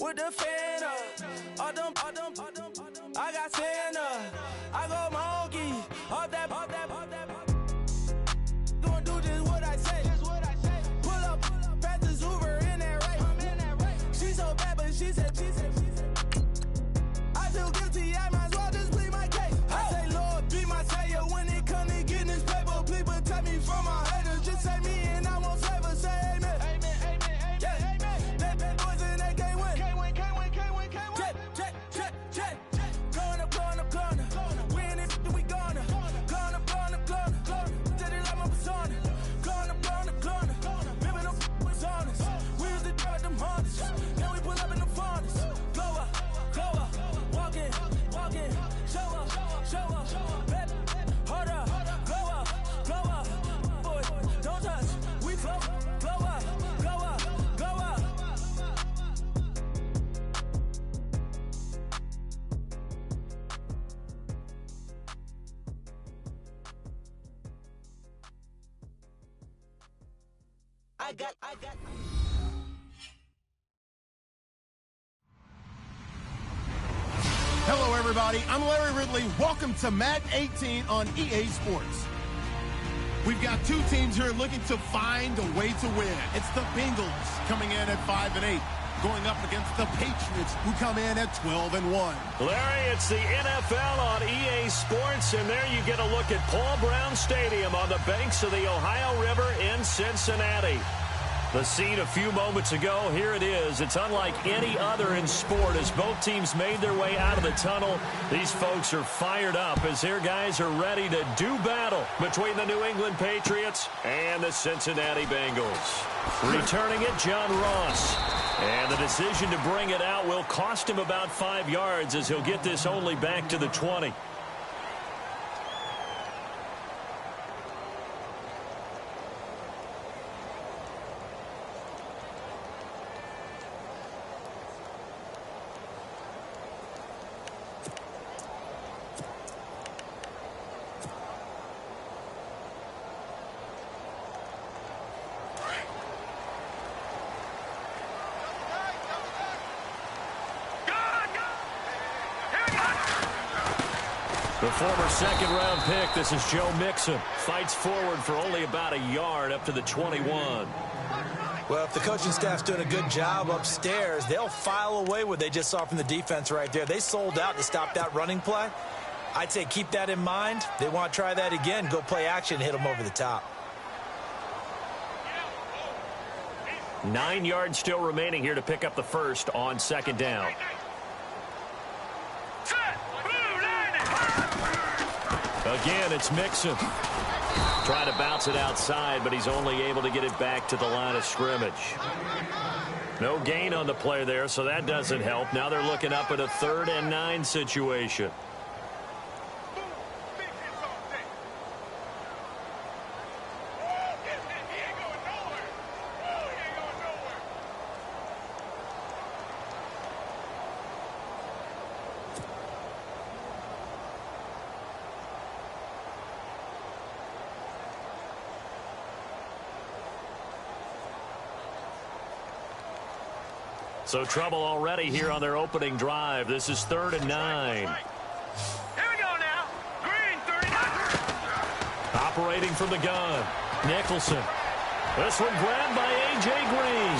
with the fan up. I got Santa. I go monkey. Off that. Gonna do just what I say. Pull up, pass the Uber in that race. She so bad, but she said. I feel guilty, I might as well just plead my case. I say, Lord, be my savior when it comes to getting this paper. Please protect me from my haters. Just say me and I won't favor. Say amen. Yeah. That boys and they can't win. Check. Going up. Win it, we gonna. Gonna. Till they like my persona. Gonna. Living up was honest. We used to drive them Hondas. Now we pull up in the furnace. Glow up. Walking. Show up. Baby, hold up. Glow up. Boy, don't touch. We flow. Glow up. I got. Hello, everybody. I'm Larry Ridley. Welcome to Madden 18 on EA Sports. We've got two teams here looking to find a way to win. It's the Bengals coming in at 5-8, going up against the Patriots, who come in at 12-1. Larry, it's the NFL on EA Sports, and there you get a look at Paul Brown Stadium on the banks of the Ohio River in Cincinnati. The scene a few moments ago, here it is. It's unlike any other in sport as both teams made their way out of the tunnel. These folks are fired up as their guys are ready to do battle between the New England Patriots and the Cincinnati Bengals. Returning it, John Ross. And the decision to bring it out will cost him about 5 yards as he'll get this only back to the 20. The former second-round pick, this is Joe Mixon, fights forward for only about a yard up to the 21. Well, if the coaching staff's doing a good job upstairs, they'll file away what they just saw from the defense right there. They sold out to stop that running play. I'd say keep that in mind. They want to try that again, go play action, hit them over the top. 9 yards still remaining here to pick up the first on second down. Again, it's Mixon. Trying to bounce it outside, but he's only able to get it back to the line of scrimmage. No gain on the play there, so that doesn't help. Now they're looking up at a 3rd and 9 situation. So trouble already here on their opening drive. This is 3rd and 9. Here we go now. Green, 39. Operating from the gun. Nicholson. This one grabbed by A.J. Green.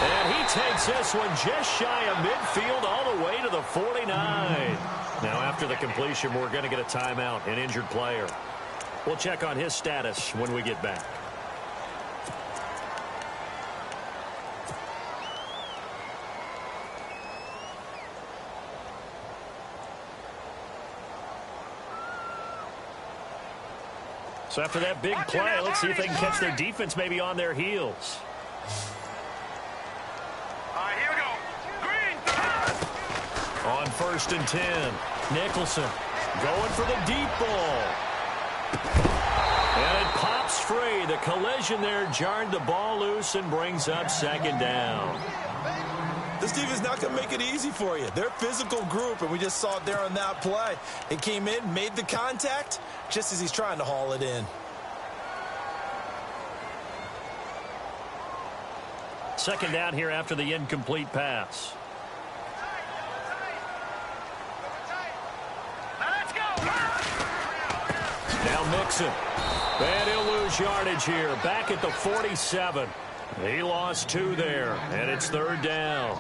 And he takes this one just shy of midfield all the way to the 49. Now after the completion, we're going to get a timeout, an injured player. We'll check on his status when we get back. So after that big play, let's see if they can catch their defense maybe on their heels. All right, here we go. Green. On 1st and 10, Nicholson going for the deep ball. And it pops free. The collision there jarred the ball loose and brings up 2nd down. This defense is not going to make it easy for you. They're a physical group, and we just saw it there on that play. It came in, made the contact, just as he's trying to haul it in. second down here after the incomplete pass. Let's go. Now Mixon. And he'll lose yardage here. Back at the 47. He lost 2 there, and it's third down.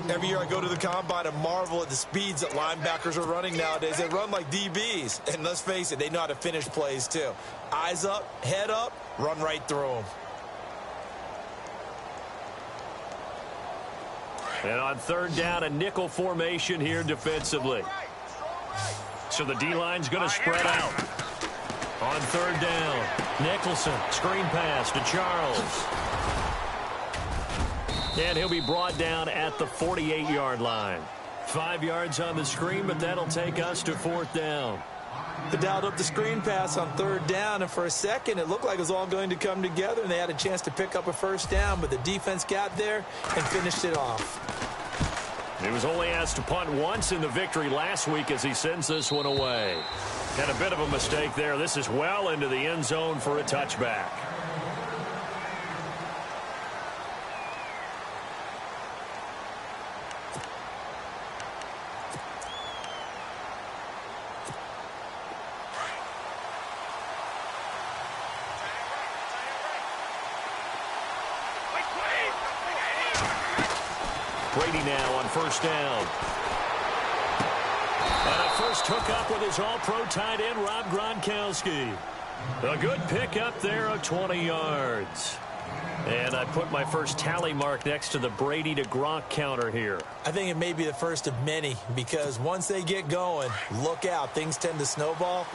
Every year I go to the combine and marvel at the speeds that linebackers are running nowadays. They run like DBs. And let's face it, they know how to finish plays too. Eyes up, head up, run right through them. And on third down, a nickel formation here defensively. So the D-line's going to spread out. On third down, Nicholson, screen pass to Charles. And he'll be brought down at the 48-yard line. 5 yards on the screen, but that'll take us to fourth down. They dialed up the screen pass on third down, and for a second it looked like it was all going to come together, and they had a chance to pick up a first down, but the defense got there and finished it off. He was only asked to punt once in the victory last week as he sends this one away. Had a bit of a mistake there. This is well into the end zone for a touchback. Brady now on first down. And a first hookup with his all-pro tight end, Rob Gronkowski. A good pickup there of 20 yards. And I put my first tally mark next to the Brady to Gronk counter here. I think it may be the first of many, because once they get going, look out, things tend to snowball.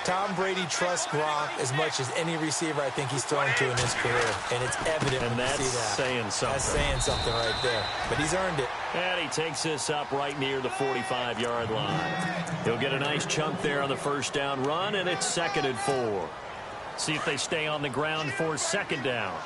Tom Brady trusts Gronk as much as any receiver I think he's thrown to in his career, and it's evident when you see that. Saying something. That's saying something right there, but he's earned it. And he takes this up right near the 45-yard line. He'll get a nice chunk there on the first down run, and it's 2nd and 4. See if they stay on the ground for second down.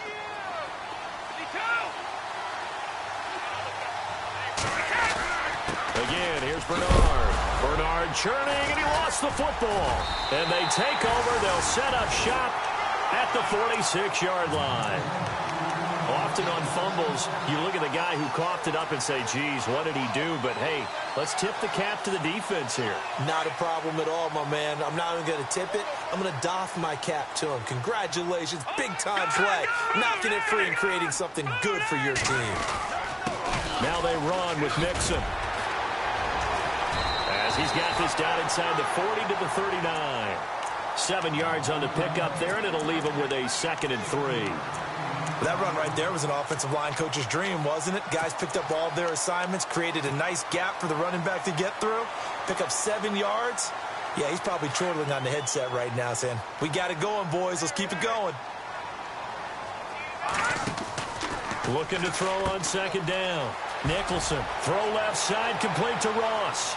Again, here's Bernard. Bernard churning, and he lost the football. And they take over. They'll set up shop at the 46-yard line. Often on fumbles, you look at the guy who coughed it up and say, geez, what did he do? But, hey, let's tip the cap to the defense here. Not a problem at all, my man. I'm not even going to tip it. I'm going to doff my cap to him. Congratulations. Big-time play. Knocking it free and creating something good for your team. Now they run with Mixon. As he's got this down inside the 40 to the 39. 7 yards on the pickup there, and it'll leave him with a 2nd and 3. That run right there was an offensive line coach's dream, wasn't it? Guys picked up all their assignments, created a nice gap for the running back to get through, pick up 7 yards. Yeah, he's probably chortling on the headset right now saying, we got it going, boys. Let's keep it going. Looking to throw on second down. Nicholson, throw left side, complete to Ross.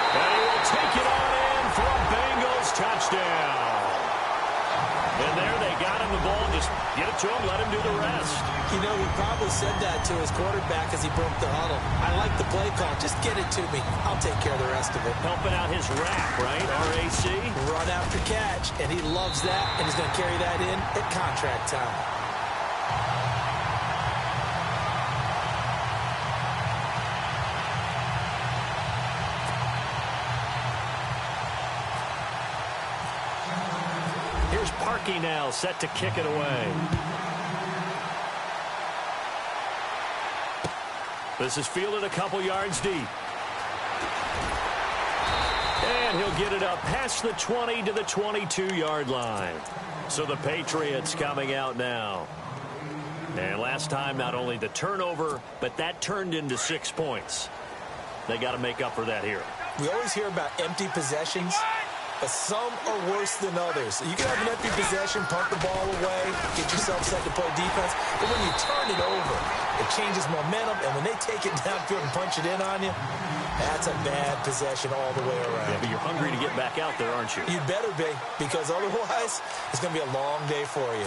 And he will take it on in for a Bengals touchdown. And there they got him the ball. Just get it to him, let him do the rest. You know, he probably said that to his quarterback as he broke the huddle. I like the play call. Just get it to me. I'll take care of the rest of it. Helping out his rack, right? RAC. Run after catch, and he loves that, and he's going to carry that in at contract time. Parkey now set to kick it away. This is fielded a couple yards deep. And he'll get it up past the 20 to the 22-yard line. So the Patriots coming out now. And last time, not only the turnover, but that turned into 6 points. They got to make up for that here. We always hear about empty possessions, but some are worse than others. You can have an empty possession, punt the ball away, get yourself set to play defense, but when you turn it over, it changes momentum, and when they take it downfield and punch it in on you, that's a bad possession all the way around. Yeah, but you're hungry to get back out there, aren't you? You better be, because otherwise, it's going to be a long day for you.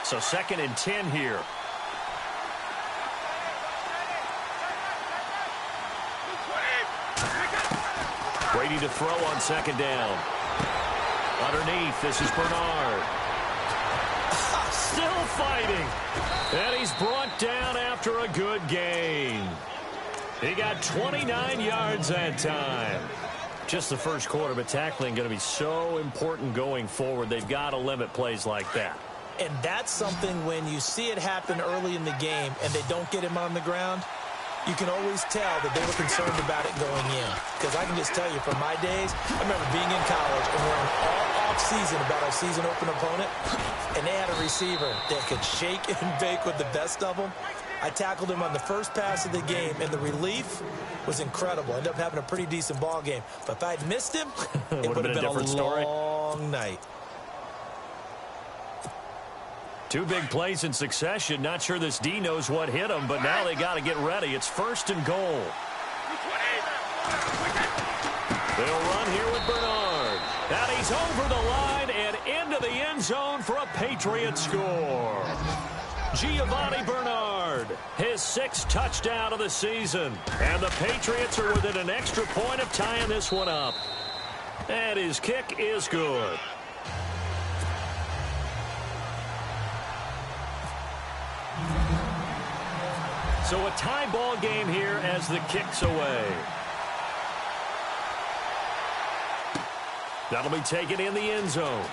So 2nd and 10 here. Brady to throw on second down. Underneath, this is Bernard. Still fighting. And he's brought down after a good gain. He got 29 yards that time. Just the first quarter, but tackling going to be so important going forward. They've got to limit plays like that. And that's something when you see it happen early in the game and they don't get him on the ground, you can always tell that they were concerned about it going in. Because I can just tell you, from my days, I remember being in college and worrying all off-season about our season open opponent, and they had a receiver that could shake and bake with the best of them. I tackled him on the first pass of the game, and the relief was incredible. I ended up having a pretty decent ball game. But if I'd missed him, it would have been a long night. Two big plays in succession. Not sure this D knows what hit him, but now they got to get ready. It's 1st and goal. They'll run here with Bernard. And he's over the line and into the end zone for a Patriots score. Giovanni Bernard, his 6th touchdown of the season. And the Patriots are within an extra point of tying this one up. And his kick is good. So a tie ball game here as the kick's away. That'll be taken in the end zone.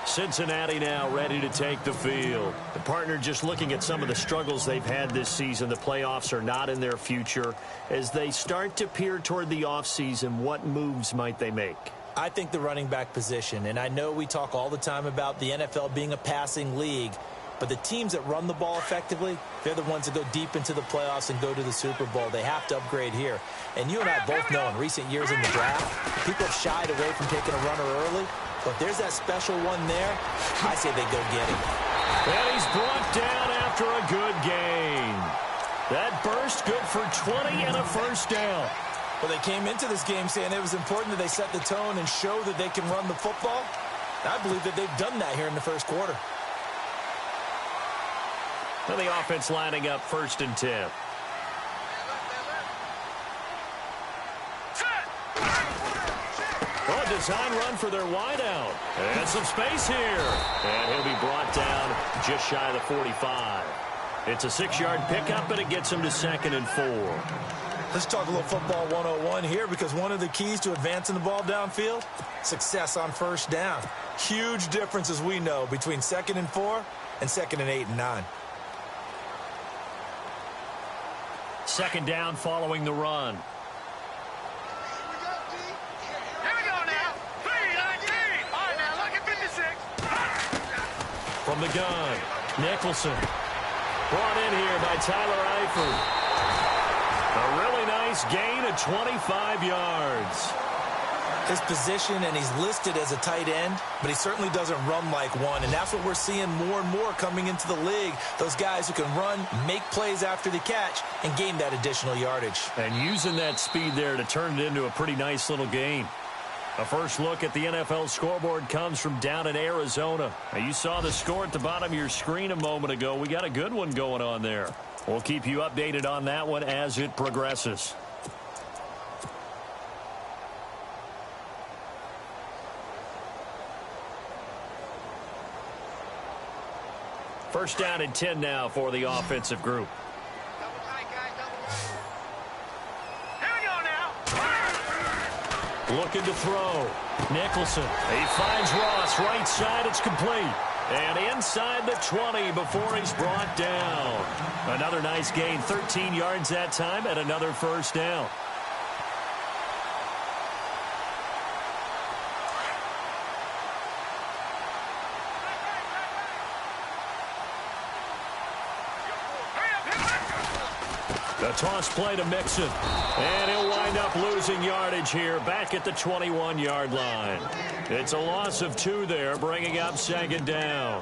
Cincinnati now ready to take the field. The partner just looking at some of the struggles they've had this season. The playoffs are not in their future. As they start to peer toward the offseason, what moves might they make? I think the running back position, and I know we talk all the time about the NFL being a passing league, but the teams that run the ball effectively, they're the ones that go deep into the playoffs and go to the Super Bowl. They have to upgrade here. And you and I both know in recent years in the draft, people have shied away from taking a runner early, but if there's that special one there, I say they go get him. And he's brought down after a good gain. That burst good for 20 and a first down. Well, they came into this game saying it was important that they set the tone and show that they can run the football. I believe that they've done that here in the first quarter. And the offense lining up 1st and 10. Oh, a design run for their wideout. And some space here. And he'll be brought down just shy of the 45. It's a 6-yard pickup, and it gets him to 2nd and 4. Let's talk a little football 101 here, because one of the keys to advancing the ball downfield, success on first down. Huge difference, as we know, between 2nd and 4 and 2nd and 8 and 9. 2nd down following the run. Here we go now. 3-19. All right, now look at 56. From the gun, Nicholson. Brought in here by Tyler Eifert. A really nice gain of 25 yards. His position, and he's listed as a tight end, but he certainly doesn't run like one, and that's what we're seeing more and more coming into the league. Those guys who can run, make plays after the catch, and gain that additional yardage. And using that speed there to turn it into a pretty nice little gain. A first look at the NFL scoreboard comes from down in Arizona. Now, you saw the score at the bottom of your screen a moment ago. We got a good one going on there. We'll keep you updated on that one as it progresses. First down and 10 now for the offensive group. Here we go now. Looking to throw. Nicholson. He finds Ross. Right side. It's complete. And inside the 20 before he's brought down. Another nice gain. 13 yards that time and another first down. The toss play to Mixon. And he'll wind up losing yardage here back at the 21-yard line. It's a loss of 2 there, bringing up 2nd down.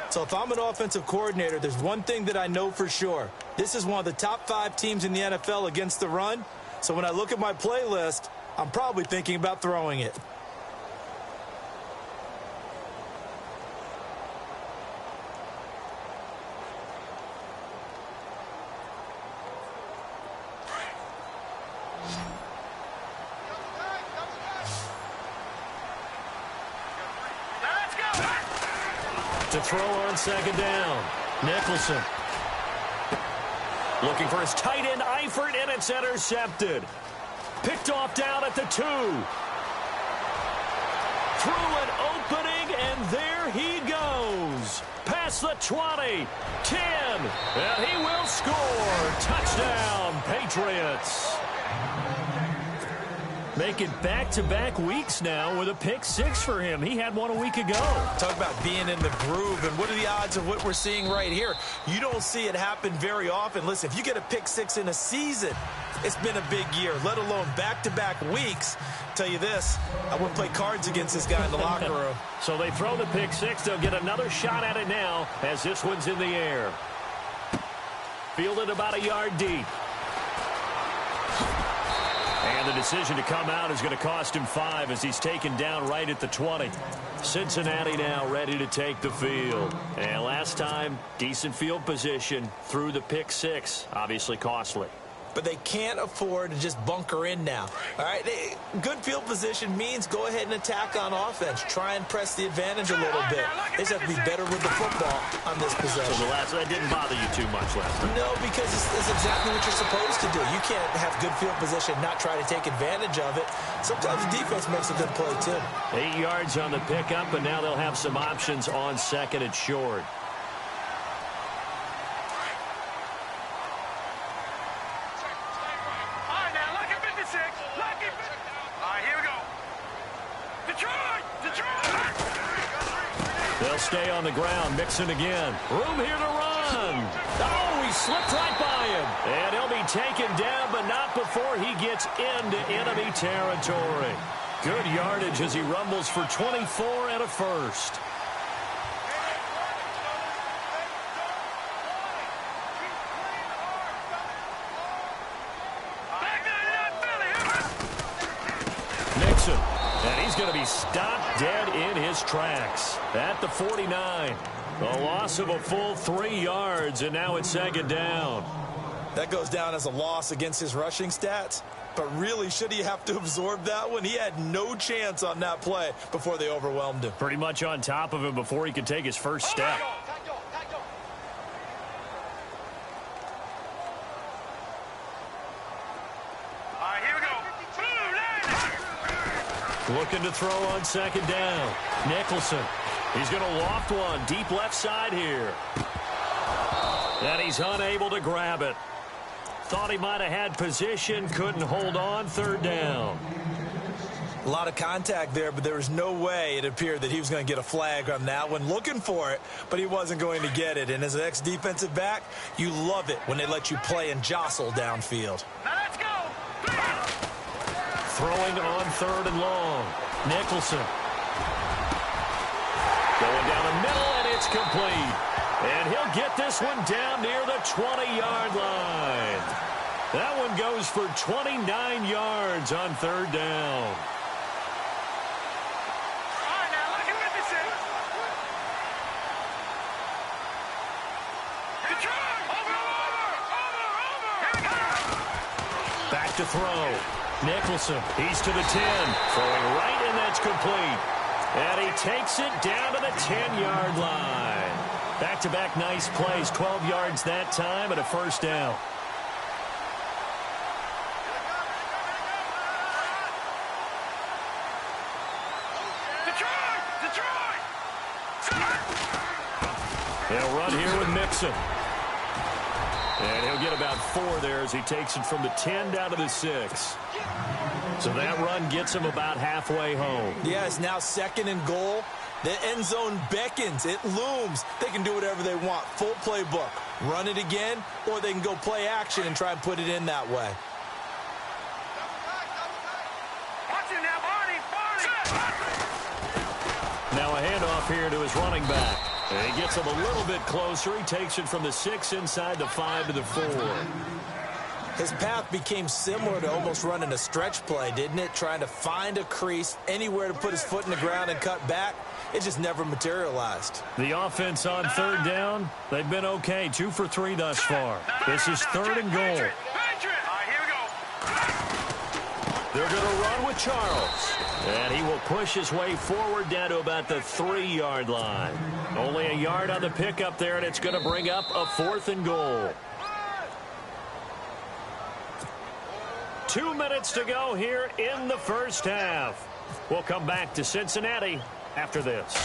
So if I'm an offensive coordinator, there's one thing that I know for sure. This is one of the top 5 teams in the NFL against the run. So when I look at my playlist, I'm probably thinking about throwing it. To throw on second down. Nicholson. Looking for his tight end, Eifert, and it's intercepted. Picked off down at the 2. Through an opening, and there he goes. Past the 20, 10, and he will score. Touchdown, Patriots. Making back-to-back weeks now with a pick 6 for him. He had one a week ago. Talk about being in the groove, and what are the odds of what we're seeing right here? You don't see it happen very often. Listen, if you get a pick 6 in a season, it's been a big year, let alone back-to-back weeks. Tell you this, I wouldn't play cards against this guy in the locker room. So they throw the pick 6. They'll get another shot at it now as this one's in the air. Fielded about a yard deep. And the decision to come out is going to cost him 5 as he's taken down right at the 20. Cincinnati now ready to take the field. And last time, decent field position through the pick 6. Obviously costly. But they can't afford to just bunker in now. All right, good field position means go ahead and attack on offense. Try and press the advantage a little bit. They just have to be better with the football on this possession. So that didn't bother you too much last time? No, because it's exactly what you're supposed to do. You can't have good field position and not try to take advantage of it. Sometimes the defense makes a good play, too. 8 yards on the pickup, and now they'll have some options on second and short. They'll stay on the ground. Mixon again. Room here to run. Oh, he slipped right by him. And he'll be taken down, but not before he gets into enemy territory. Good yardage as he rumbles for 24 and a first. Mixon. And he's going to be stopped dead in his tracks at the 49. A loss of a full 3 yards, and now it's second down. That goes down as a loss against his rushing stats. But really, should he have to absorb that one? He had no chance on that play before they overwhelmed him. Pretty much on top of him before he could take his first step. Looking to throw on second down. Nicholson. He's going to loft one deep left side here. And he's unable to grab it. Thought he might have had position. Couldn't hold on. Third down. A lot of contact there, but there was no way it appeared that he was going to get a flag on that one. Looking for it, but he wasn't going to get it. And as an ex-defensive back, you love it when they let you play and jostle downfield. Now let's go. Throwing on third and long. Nicholson. Going down the middle, and it's complete. And he'll get this one down near the 20-yard line. That one goes for 29 yards on third down. All right, now look at what this is. Good try. Over. Back to throw. Nicholson, he's to the 10, throwing right, and that's complete. And he takes it down to the 10-yard line. Back-to-back nice plays, 12 yards that time, and a first down. They'll run here with Mixon. And he'll get about 4 there as he takes it from the 10 down to the 6. So that run gets him about halfway home. Yeah, it's now second and goal. The end zone beckons. It looms. They can do whatever they want. Full playbook. Run it again, or they can go play action and try and put it in that way. Watch it now, Barney. Now a handoff here to his running back. And he gets him a little bit closer. He takes it from the 6 inside the 5 to the 4. His path became similar to almost running a stretch play, didn't it? Trying to find a crease, anywhere to put his foot in the ground and cut back. It just never materialized. The offense on third down, they've been okay. 2 for 3 thus far. This is third and goal. They're going to run with Charles. And he will push his way forward down to about the 3-yard line. Only a yard on the pickup there, and it's going to bring up a 4th and goal. 2 minutes to go here in the first half. We'll come back to Cincinnati after this.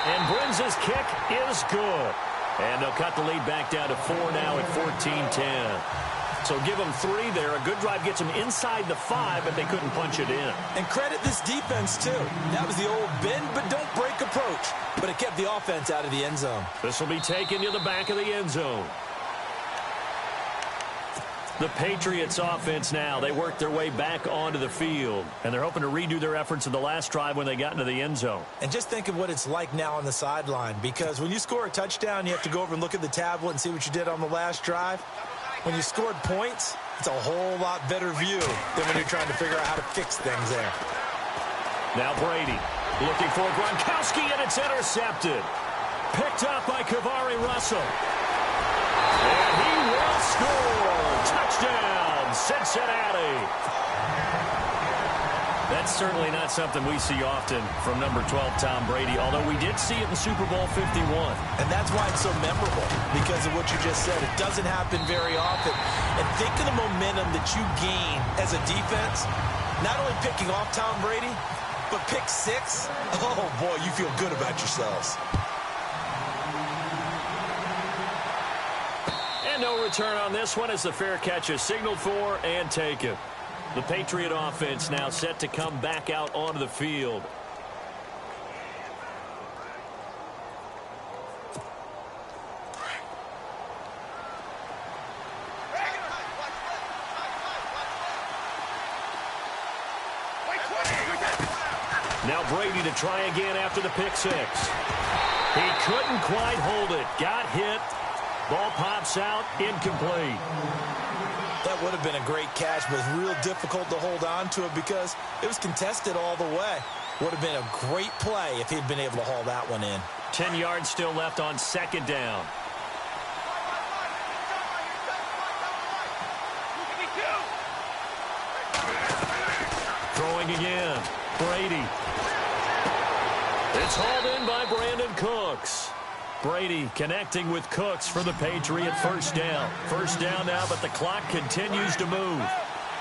And Brin's kick is good. And they'll cut the lead back down to 4 now at 14-10. So give them 3 there. A good drive gets them inside the 5, but they couldn't punch it in. And credit this defense, too. That was the old bend but don't break approach. But it kept the offense out of the end zone. This will be taken to the back of the end zone. The Patriots offense now. They work their way back onto the field. And they're hoping to redo their efforts in the last drive when they got into the end zone. And just think of what it's like now on the sideline. Because when you score a touchdown, you have to go over and look at the tablet and see what you did on the last drive. When you scored points, it's a whole lot better view than when you're trying to figure out how to fix things there. Now Brady looking for Gronkowski, and it's intercepted. Picked up by Kavari Russell. And he will score. Touchdown, Cincinnati. That's certainly not something we see often from number 12, Tom Brady, although we did see it in Super Bowl 51. And that's why it's so memorable, because of what you just said. It doesn't happen very often. And think of the momentum that you gain as a defense, not only picking off Tom Brady, but pick 6. Oh, boy, you feel good about yourselves. And no return on this one as the fair catch is signaled for and taken. The Patriot offense now set to come back out onto the field. Now Brady to try again after the pick 6. He couldn't quite hold it. Got hit. Ball pops out. Incomplete. That would have been a great catch, but it was real difficult to hold on to it because it was contested all the way. Would have been a great play if he'd been able to haul that one in. 10 yards still left on 2nd down. Throwing again. Brady. It's hauled in by Brandon Cooks. Brady connecting with Cooks for the Patriot first down. First down now, but the clock continues to move.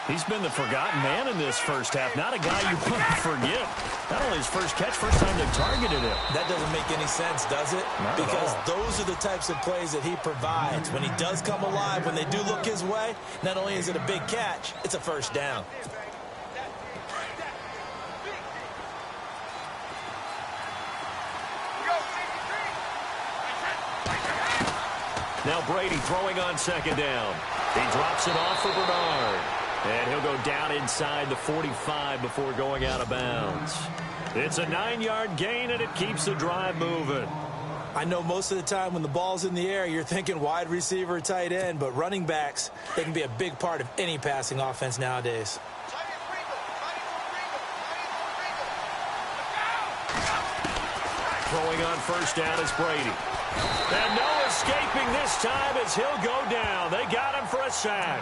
He's been the forgotten man in this first half. Not a guy you want to forget. Not only his first catch, first time they targeted him. That doesn't make any sense, does it? Not because at all. Those are the types of plays that he provides. When he does come alive, when they do look his way, not only is it a big catch, it's a first down. Now Brady throwing on 2nd down. He drops it off for Bernard. And he'll go down inside the 45 before going out of bounds. It's a 9-yard gain, and it keeps the drive moving. I know most of the time when the ball's in the air, you're thinking wide receiver, tight end, but running backs, they can be a big part of any passing offense nowadays. Throwing on first down is Brady. And no escaping this time as he'll go down. They got him for a sack.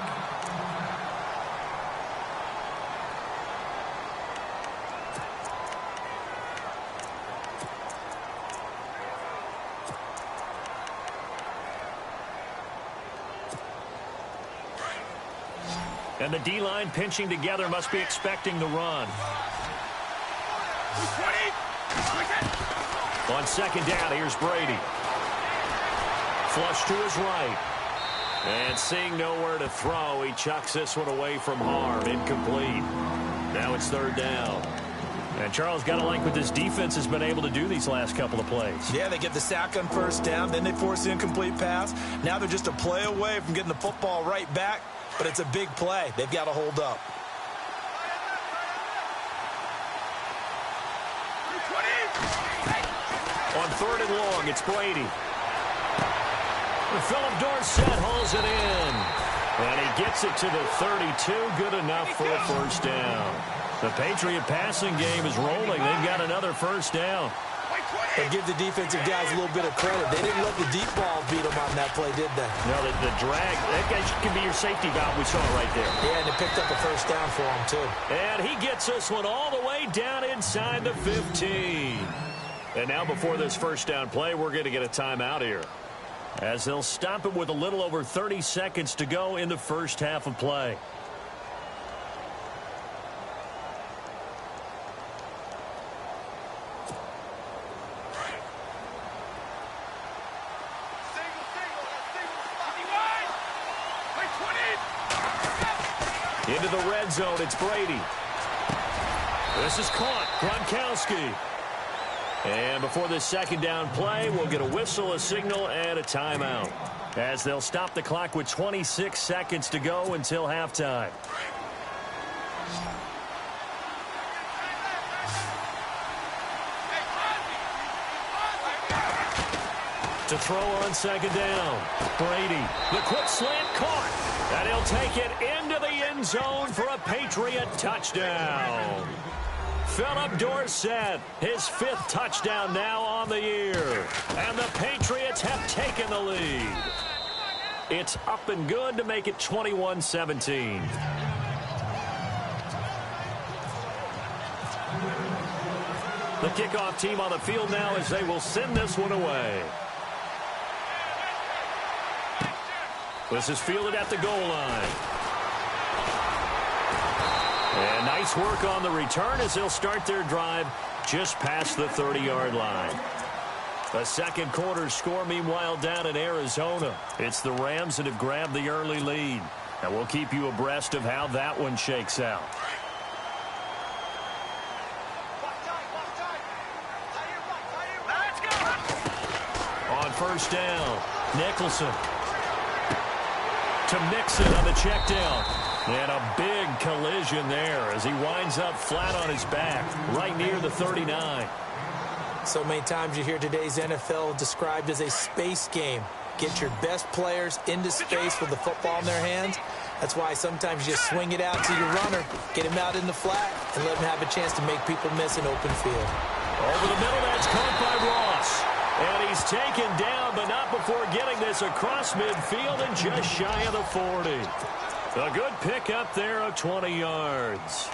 And the D-line pinching together must be expecting the run. On 2nd down, here's Brady. Flush to his right. And seeing nowhere to throw, he chucks this one away from harm. Incomplete. Now it's 3rd down. And Charles, got to like what this defense has been able to do these last couple of plays. Yeah, they get the sack on first down, then they force the incomplete pass. Now they're just a play away from getting the football right back, but it's a big play. They've got to hold up. On 3rd and long, it's Brady. Philip Dorsett hauls it in. And he gets it to the 32. Good enough for a first down. The Patriot passing game is rolling. They've got another first down. But give the defensive guys a little bit of credit. They didn't let the deep ball beat them on that play, did they? No, the drag, that guy can be your safety valve. We saw it right there. Yeah, and it picked up a first down for him, too. And he gets this one all the way down inside the 15. And now before this first down play, we're going to get a timeout here, as they'll stop it with a little over 30 seconds to go in the first half of play. Into the red zone, it's Brady. This is caught, Gronkowski. And before this second down play, we'll get a whistle, a signal, and a timeout, as they'll stop the clock with 26 seconds to go until halftime. To throw on second down, Brady. The quick slant caught. And he'll take it into the end zone for a Patriot touchdown. Philip Dorsett, his 5th touchdown now on the year. And the Patriots have taken the lead. It's up and good to make it 21-17. The kickoff team on the field now as they will send this one away. This is fielded at the goal line. And nice work on the return as they'll start their drive just past the 30-yard line. The second quarter score, meanwhile, down in Arizona. It's the Rams that have grabbed the early lead. And we'll keep you abreast of how that one shakes out. On first down, Nicholson to Mixon on the check down. And a big collision there as he winds up flat on his back, right near the 39. So many times you hear today's NFL described as a space game. Get your best players into space with the football in their hands. That's why sometimes you just swing it out to your runner, get him out in the flat, and let him have a chance to make people miss an open field. Over the middle, that's caught by Ross. And he's taken down, but not before getting this across midfield and just shy of the 40. A good pickup there of 20 yards.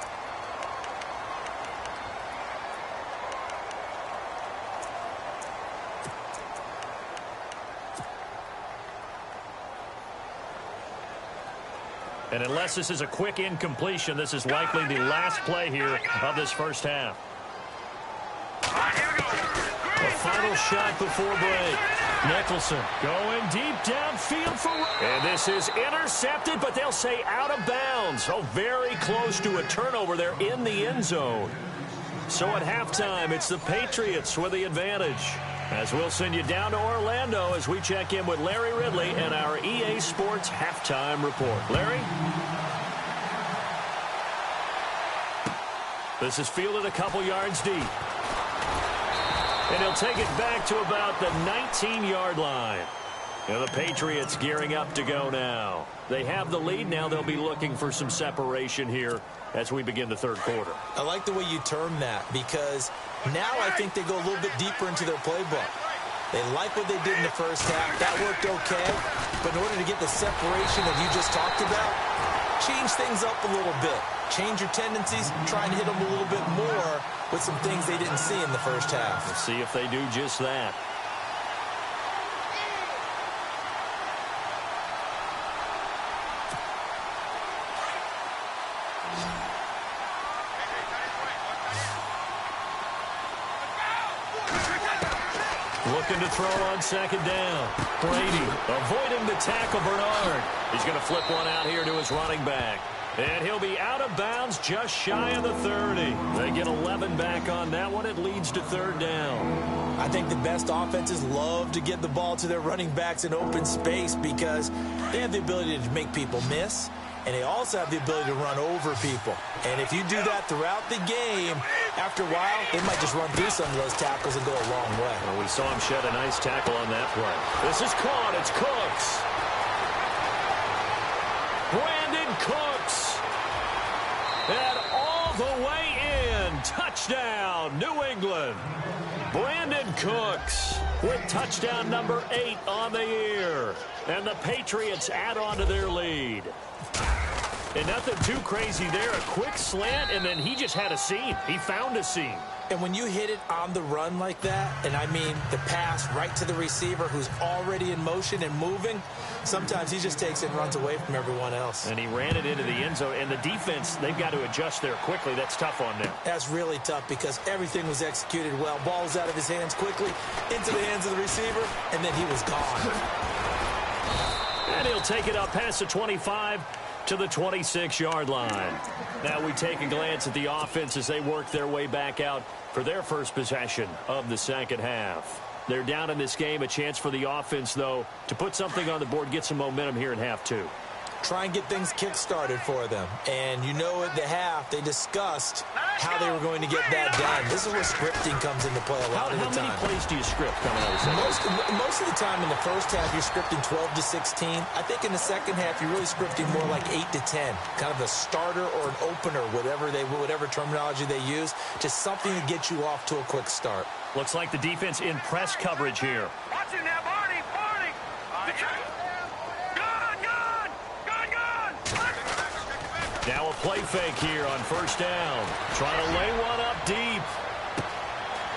And unless this is a quick incompletion, this is likely the last play here of this first half. A final shot before break. Nicholson going deep downfield for... And this is intercepted, but they'll say out of bounds. So very close to a turnover there in the end zone. So at halftime, it's the Patriots with the advantage. As we'll send you down to Orlando as we check in with Larry Ridley and our EA Sports halftime report. Larry? This is fielded a couple yards deep. And he'll take it back to about the 19-yard line. And the Patriots gearing up to go now. They have the lead. Now they'll be looking for some separation here as we begin the third quarter. I like the way you term that, because now I think they go a little bit deeper into their playbook. They like what they did in the first half. That worked okay. But in order to get the separation that you just talked about, change things up a little bit. Change your tendencies, try and hit them a little bit more with some things they didn't see in the first half. We'll see if they do just that. Looking to throw on second down. Brady avoiding the tackle, Bernard. He's going to flip one out here to his running back. And he'll be out of bounds just shy of the 30. They get 11 back on that one. It leads to third down. I think the best offenses love to get the ball to their running backs in open space because they have the ability to make people miss, and they also have the ability to run over people. And if you do that throughout the game, after a while, they might just run through some of those tackles and go a long way. Well, we saw him shed a nice tackle on that play. This is caught. It's Cooks. Brandon Cooks. And all the way in Touchdown, New England. Brandon Cooks with touchdown number 8 on the year. And the Patriots add on to their lead. And nothing too crazy there. A quick slant, and then he just had a seam. He found a seam. And when you hit it on the run like that, and I mean the pass right to the receiver who's already in motion and moving, sometimes he just takes it and runs away from everyone else. And he ran it into the end zone. And the defense, they've got to adjust there quickly. That's tough on them. That's really tough because everything was executed well. Ball was out of his hands quickly, into the hands of the receiver, and then he was gone. And he'll take it up past the 25 to the 26-yard line. Now we take a glance at the offense as they work their way back out for their first possession of the second half. They're down in this game. A chance for the offense, though, to put something on the board, get some momentum here in half 2. Try and get things kick-started for them. And you know at the half, they discussed how they were going to get that done. This is where scripting comes into play a lot of the time. How many plays do you script coming out of the second? Most of the time in the first half, you're scripting 12 to 16. I think in the second half, you're really scripting more like 8 to 10. Kind of a starter or an opener, whatever terminology they use. Just something to get you off to a quick start. Looks like the defense in press coverage here. Watching that, Barney. Now a play fake here on first down. Trying to lay one up deep.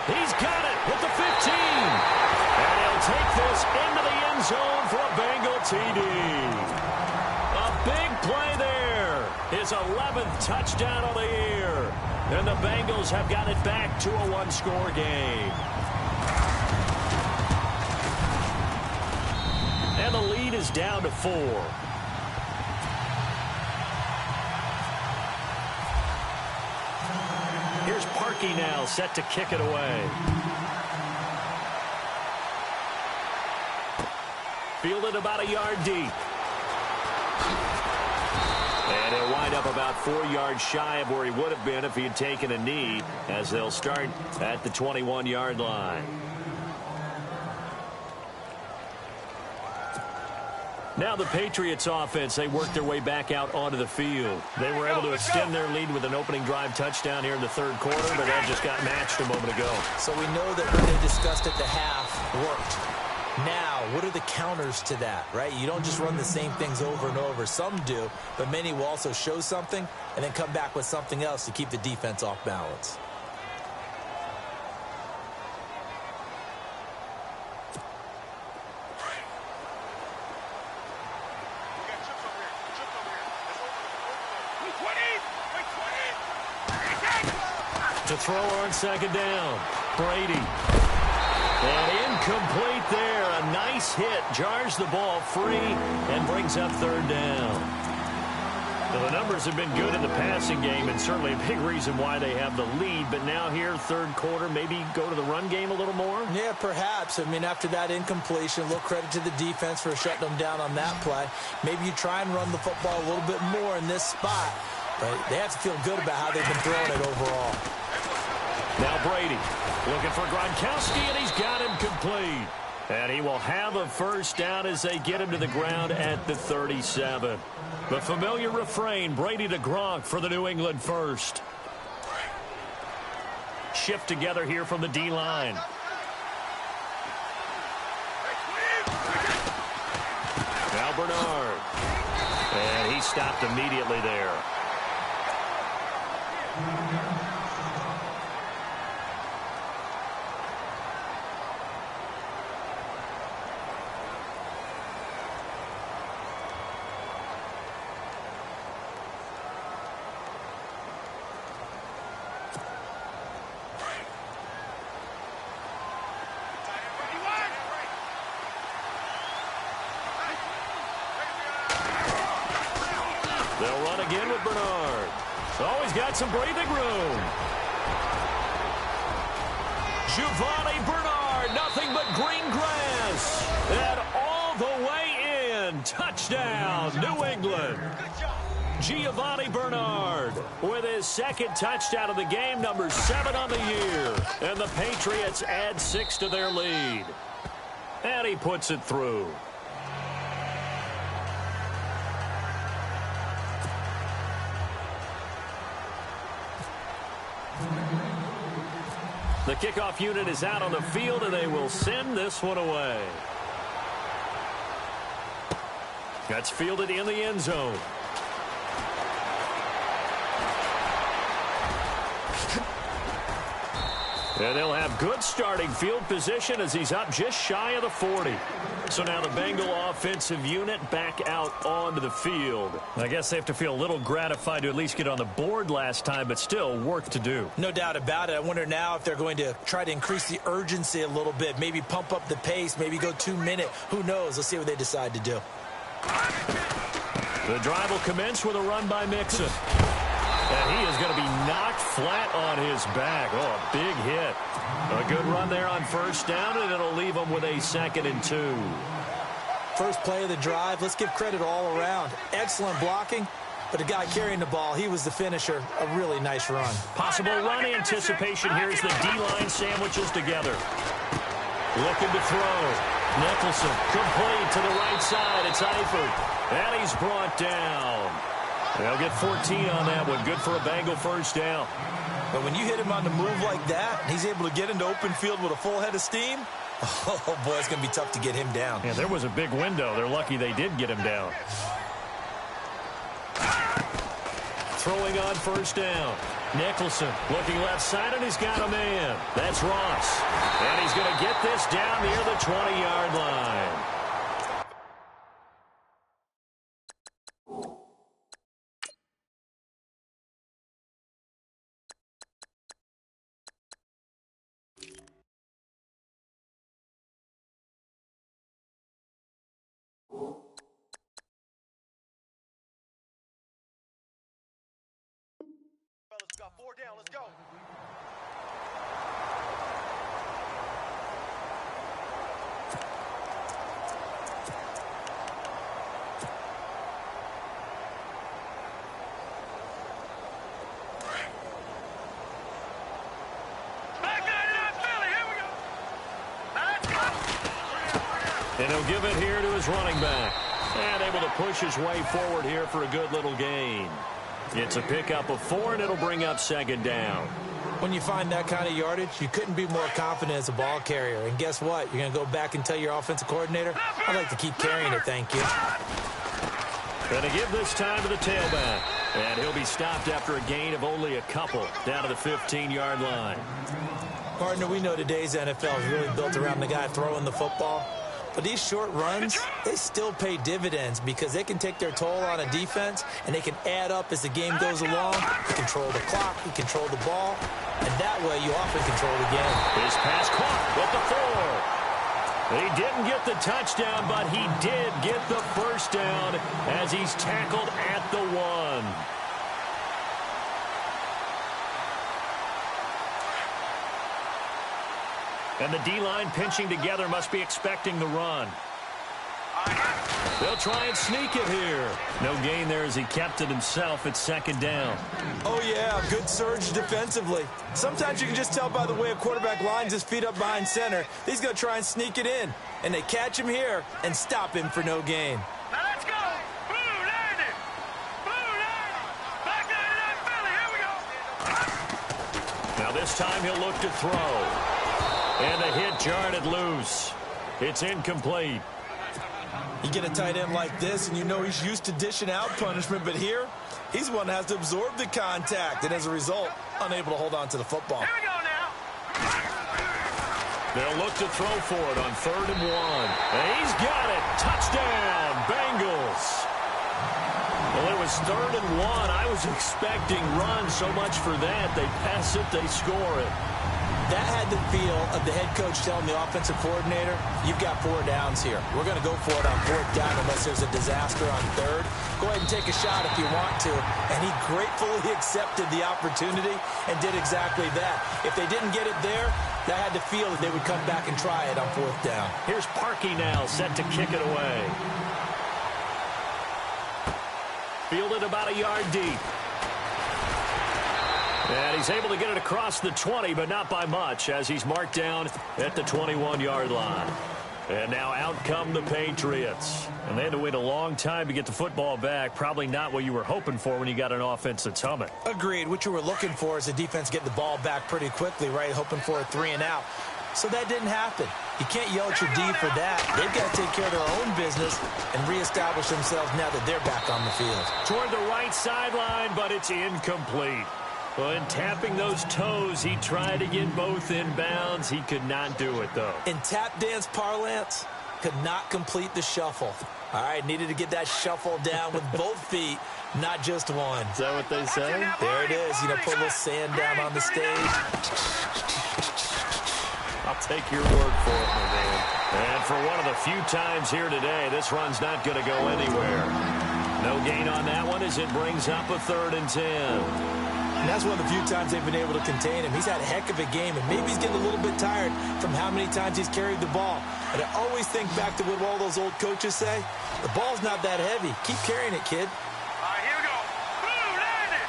He's got it with the 15. And he'll take this into the end zone for a Bengal TD. A big play there. His 11th touchdown of the year. And the Bengals have got it back to a one-score game. And the lead is down to 4. Here's Parkey now, set to kick it away. Fielded about a yard deep. And he'll wind up about 4 yards shy of where he would have been if he had taken a knee, as they'll start at the 21-yard line. Now the Patriots offense, they worked their way back out onto the field. They were able to extend their lead with an opening drive touchdown here in the third quarter, but that just got matched a moment ago. So we know that what they discussed at the half worked. Now, what are the counters to that, right? You don't just run the same things over and over. Some do, but many will also show something and then come back with something else to keep the defense off balance. To throw on second down, Brady. And incomplete there. A nice hit. Jars the ball free and brings up third down. Well, the numbers have been good in the passing game and certainly a big reason why they have the lead. But now here, third quarter, maybe go to the run game a little more? Yeah, perhaps. I mean, after that incompletion, a little credit to the defense for shutting them down on that play. Maybe you try and run the football a little bit more in this spot. But they have to feel good about how they've been throwing it overall. Now Brady looking for Gronkowski, and he's got him complete. And he will have a first down as they get him to the ground at the 37. The familiar refrain, Brady to Gronk for the New England first. Shift together here from the D-line. Now Bernard. And he stopped immediately there. They'll run again with Bernard. Oh, he's got some breathing room. Giovanni Bernard, nothing but green grass. And all the way in. Touchdown, New England. Giovanni Bernard with his second touchdown of the game, number 7 on the year. And the Patriots add 6 to their lead. And he puts it through. The kickoff unit is out on the field, and they will send this one away. That's fielded in the end zone. And they'll have good starting field position as he's up just shy of the 40. So now the Bengal offensive unit back out onto the field. I guess they have to feel a little gratified to at least get on the board last time, but still work to do. No doubt about it. I wonder now if they're going to try to increase the urgency a little bit, maybe pump up the pace, maybe go 2-minute. Who knows? Let's see what they decide to do. The drive will commence with a run by Mixon. And he is going to be knocked flat on his back. Oh, a big hit. A good run there on first down, and it'll leave him with a 2nd and 2. First play of the drive. Let's give credit all around. Excellent blocking, but the guy carrying the ball, he was the finisher. A really nice run. Possible run anticipation. Here's the D-line sandwiches together. Looking to throw. Nicholson complete to the right side. It's Eifert. And he's brought down. They'll get 14 on that one. Good for a Bengal first down. But when you hit him on the move like that, he's able to get into open field with a full head of steam, oh, boy, it's going to be tough to get him down. Yeah, there was a big window. They're lucky they did get him down. Throwing on first down. Nicholson looking left side, and he's got a man. That's Ross. And he's going to get this down near the 20-yard line. Fellas, we got 4 down. Let's go. Back there to that Philly. Here we go. Now let's go. And he'll give it here to his running back. And able to push his way forward here for a good little gain. It's a pickup of 4, and it'll bring up 2nd down. When you find that kind of yardage, you couldn't be more confident as a ball carrier. And guess what? You're going to go back and tell your offensive coordinator, I'd like to keep carrying it, thank you. Going to give this time to the tailback. And he'll be stopped after a gain of only a couple down to the 15-yard line. Partner, we know today's NFL is really built around the guy throwing the football. But these short runs, they still pay dividends because they can take their toll on a defense, and they can add up as the game goes along. You control the clock, you control the ball, and that way you often control the game. His pass caught with the 4. He didn't get the touchdown, but he did get the first down as he's tackled at the 1. And the D-line pinching together must be expecting the run. They'll try and sneak it here. No gain there as he kept it himself at 2nd down. Oh, yeah, good surge defensively. Sometimes you can just tell by the way a quarterback lines his feet up behind center. He's going to try and sneak it in. And they catch him here and stop him for no gain. Now let's go. Blue landed. Blue landed. Back there to that Philly. Here we go. Now this time he'll look to throw. And the hit jarred it loose. It's incomplete. You get a tight end like this, and you know he's used to dishing out punishment, but here, he's the one that has to absorb the contact, and as a result, unable to hold on to the football. Here we go now. They'll look to throw for it on 3rd and 1. And he's got it. Touchdown, Bengals. Well, it was 3rd and 1. I was expecting runs, so much for that. They pass it, they score it. That had the feel of the head coach telling the offensive coordinator, you've got 4 downs here. We're going to go for it on 4th down unless there's a disaster on 3rd. Go ahead and take a shot if you want to. And he gratefully accepted the opportunity and did exactly that. If they didn't get it there, that had the feel that they would come back and try it on 4th down. Here's Parkey now set to kick it away. Fielded about a yard deep. And he's able to get it across the 20, but not by much, as he's marked down at the 21-yard line. And now out come the Patriots. And they had to wait a long time to get the football back. Probably not what you were hoping for when you got an offense that's humming. Agreed. What you were looking for is the defense getting the ball back pretty quickly, right? Hoping for a 3-and-out. So that didn't happen. You can't yell at your D for that. They've got to take care of their own business and reestablish themselves now that they're back on the field. Toward the right sideline, but it's incomplete. Well, in tapping those toes, he tried to get both inbounds. He could not do it, though. In tap dance parlance, could not complete the shuffle. All right, needed to get that shuffle down with both feet, not just one. Is that what they say? There it is. You know, put a little sand down on the stage. I'll take your word for it, my man. And for one of the few times here today, this run's not going to go anywhere. No gain on that one as it brings up a 3rd and 10. And that's one of the few times they've been able to contain him. He's had a heck of a game, and maybe he's getting a little bit tired from how many times he's carried the ball. And I always think back to what all those old coaches say. The ball's not that heavy. Keep carrying it, kid. All right, here we go. Blue, land it.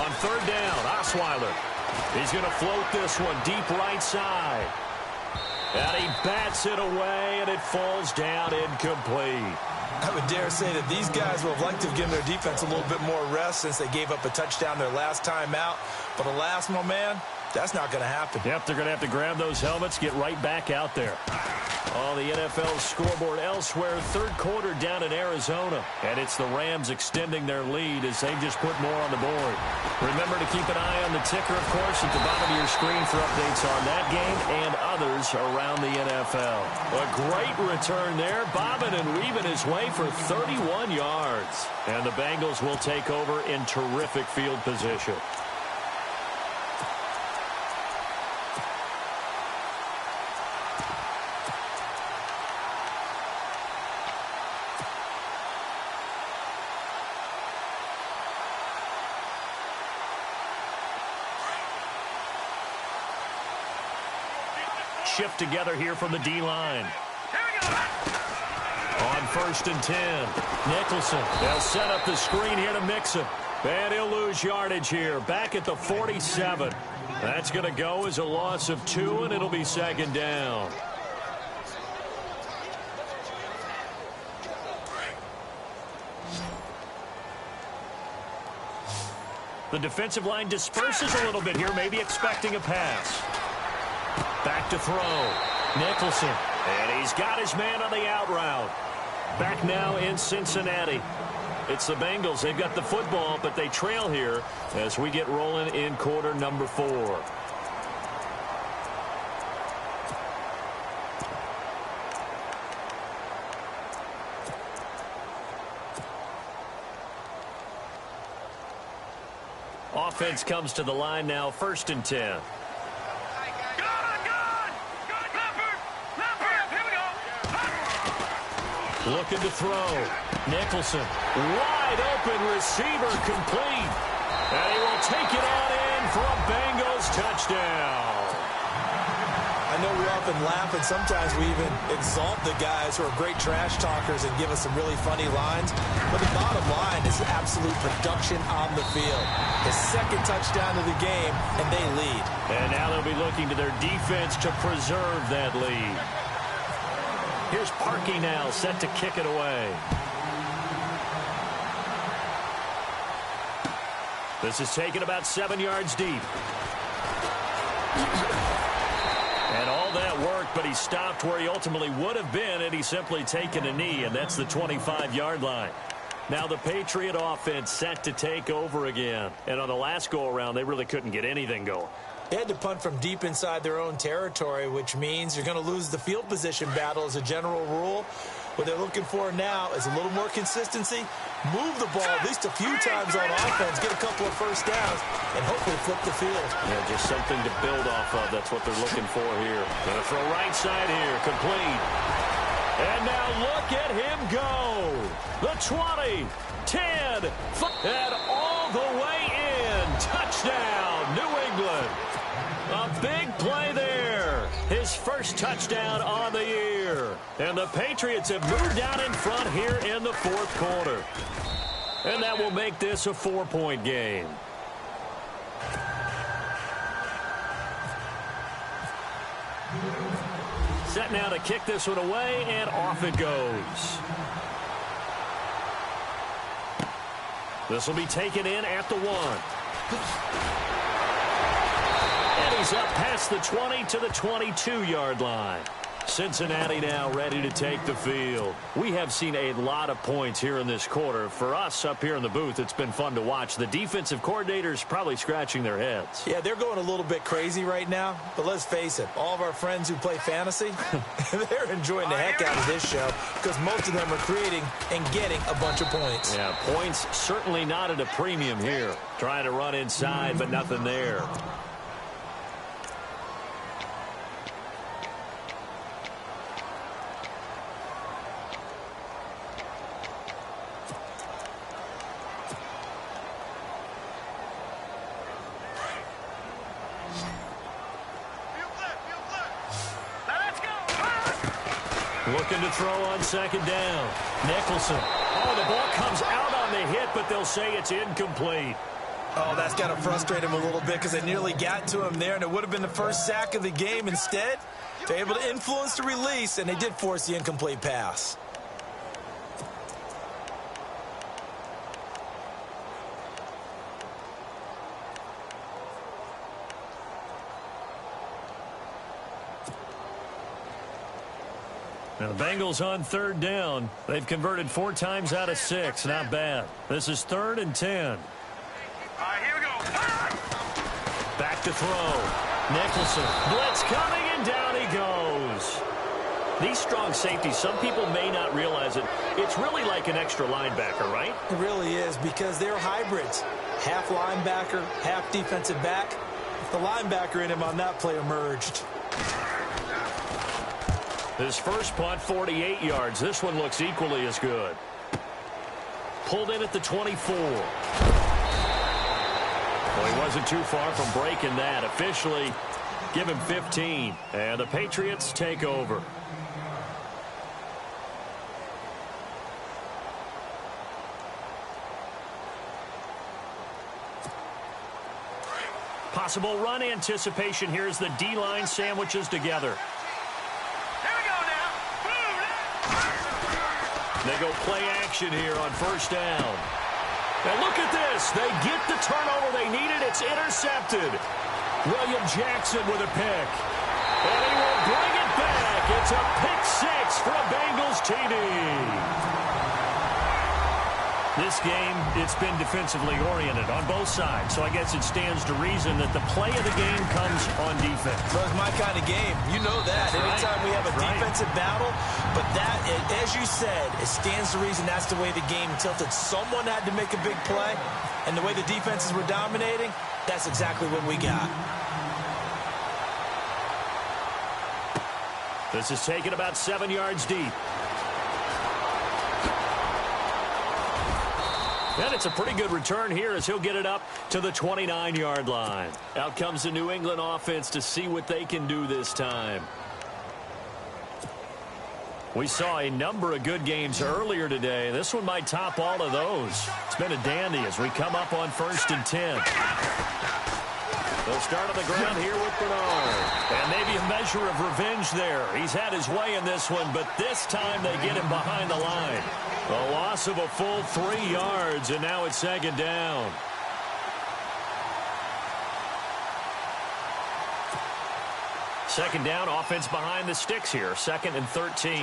On 3rd down, Osweiler. He's going to float this one deep right side. And he bats it away, and it falls down incomplete. I would dare say that these guys would have liked to have given their defense a little bit more rest since they gave up a touchdown their last time out. But alas, my man, that's not going to happen. Yep, they're going to have to grab those helmets, get right back out there. On the NFL scoreboard elsewhere, 3rd quarter down in Arizona. And it's the Rams extending their lead as they just put more on the board. Remember to keep an eye on the ticker, of course, at the bottom of your screen for updates on that game and others around the NFL. A great return there, bobbing and weaving his way for 31 yards. And the Bengals will take over in terrific field position. Shift together here from the D-line. On 1st and 10, Nicholson. They'll set up the screen here to mix him. And he'll lose yardage here. Back at the 47. That's going to go as a loss of 2, and it'll be 2nd down. The defensive line disperses a little bit here, maybe expecting a pass. Back to throw. Nicholson. And he's got his man on the out route. Back now in Cincinnati. It's the Bengals. They've got the football, but they trail here as we get rolling in quarter number 4. Offense comes to the line now, 1st and 10. Looking to throw. Nicholson. Wide open receiver complete. And he will take it on in for a Bengals touchdown. I know we often laugh, and sometimes we even exalt the guys who are great trash talkers and give us some really funny lines. But the bottom line is absolute production on the field. His 2nd touchdown of the game, and they lead. And now they'll be looking to their defense to preserve that lead. Here's Parkey now, set to kick it away. This is taken about 7 yards deep. And all that worked, but he stopped where he ultimately would have been had he simply taken a knee, and that's the 25-yard line. Now the Patriot offense set to take over again. And on the last go-around, they really couldn't get anything going. They had to punt from deep inside their own territory, which means you're going to lose the field position battle as a general rule. What they're looking for now is a little more consistency, move the ball at least a few times on offense, get a couple of first downs, and hopefully flip the field. Yeah, just something to build off of. That's what they're looking for here. Going to throw right side here, complete. And now look at him go. The 20, 10, and all the way in. Touchdown, New England. A big play there. His first touchdown on the year. And the Patriots have moved out in front here in the 4th quarter. And that will make this a 4-point game. Set now to kick this one away, and off it goes. This will be taken in at the 1. And he's up past the 20 to the 22-yard line. Cincinnati now ready to take the field. We have seen a lot of points here in this quarter. For us up here in the booth, it's been fun to watch. The defensive coordinators probably scratching their heads. Yeah, they're going a little bit crazy right now. But let's face it, all of our friends who play fantasy, they're enjoying the heck out of this show because most of them are creating and getting a bunch of points. Yeah, points certainly not at a premium here. Trying to run inside, but nothing there. Looking to throw on second down. Nicholson. Oh, the ball comes out on the hit, but they'll say it's incomplete. Oh, that's got to frustrate him a little bit because they nearly got to him there, and it would have been the first sack of the game. Instead, they're able to influence the release, and they did force the incomplete pass. Now the Bengals on third down. They've converted 4 times out of 6. Not bad. This is 3rd and 10. All right, here we go. Back to throw. Nicholson. Blitz coming, and down he goes. These strong safeties, some people may not realize it. It's really like an extra linebacker, right? It really is because they're hybrids. Half linebacker, half defensive back. The linebacker in him on that play emerged. His first punt, 48 yards. This one looks equally as good. Pulled in at the 24. Well, he wasn't too far from breaking that. Officially, give him 15. And the Patriots take over. Possible run anticipation here as the D-line sandwiches together. They go play action here on first down. And look at this. They get the turnover they needed. It's intercepted. William Jackson with a pick. And he will bring it back. It's a pick 6 for a Bengals TD. This game, it's been defensively oriented on both sides. So I guess it stands to reason that the play of the game comes on defense. Well, it's my kind of game. You know that. Anytime we have a defensive battle, but that, as you said, it stands to reason that's the way the game tilted. Someone had to make a big play, and the way the defenses were dominating, that's exactly what we got. This is taken about 7 yards deep. And it's a pretty good return here as he'll get it up to the 29-yard line. Out comes the New England offense to see what they can do this time. We saw a number of good games earlier today. This one might top all of those. It's been a dandy as we come up on 1st and 10. They'll start on the ground here with Bernard. And maybe a measure of revenge there. He's had his way in this one, but this time they get him behind the line. A loss of a full 3 yards, and now it's 2nd down. Second down, offense behind the sticks here. 2nd and 13.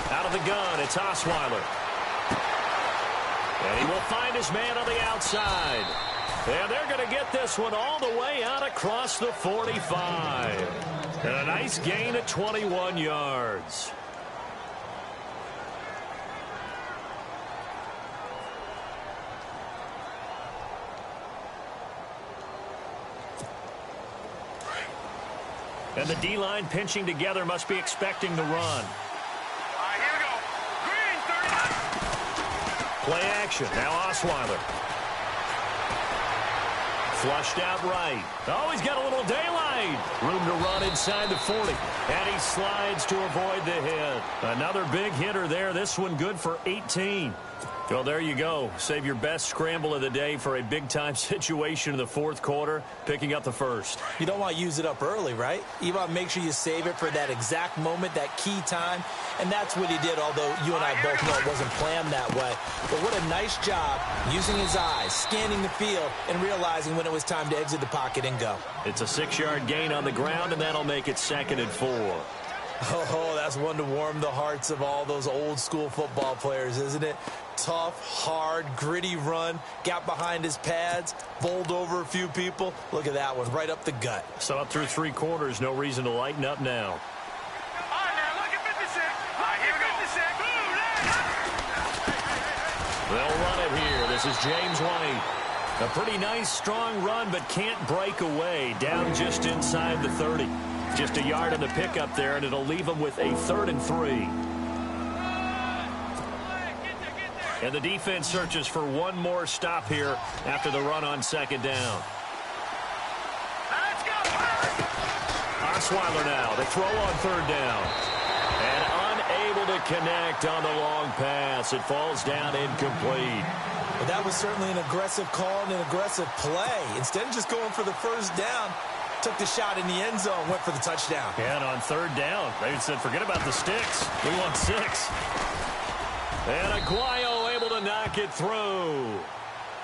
Out of the gun, it's Osweiler. And he will find his man on the outside. And they're going to get this one all the way out across the 45. And a nice gain of 21 yards. And the D-line pinching together must be expecting the run. All right, here we go. Green, 30. Play action. Now Osweiler. Flushed out right. Oh, he's got a little daylight. Room to run inside the 40. And he slides to avoid the hit. Another big hitter there. This one good for 18. Well, there you go. Save your best scramble of the day for a big-time situation in the fourth quarter, picking up the first. You don't want to use it up early, right? You want to make sure you save it for that exact moment, that key time, and that's what he did, although you and I both know it wasn't planned that way. But what a nice job using his eyes, scanning the field, and realizing when it was time to exit the pocket and go. It's a 6-yard gain on the ground, and that'll make it 2nd and 4. Oh, that's one to warm the hearts of all those old-school football players, isn't it? Tough, hard, gritty run, got behind his pads, bowled over a few people. Look at that one, right up the gut. So up through 3 quarters, no reason to lighten up now. All right, now, look at 56. All right, here we go. They'll run it here. This is James White. A pretty nice, strong run, but can't break away. Down just inside the 30. Just a yard on the pickup there, and it'll leave them with a 3rd and 3. And the defense searches for one more stop here after the run on 2nd down. Let's go. Osweiler now, the throw on 3rd down. And unable to connect on the long pass. It falls down incomplete. But that was certainly an aggressive call and an aggressive play. Instead of just going for the first down, took the shot in the end zone, went for the touchdown. Yeah, and on 3rd down, they said, forget about the sticks. We want 6. And Aguayo able to knock it through.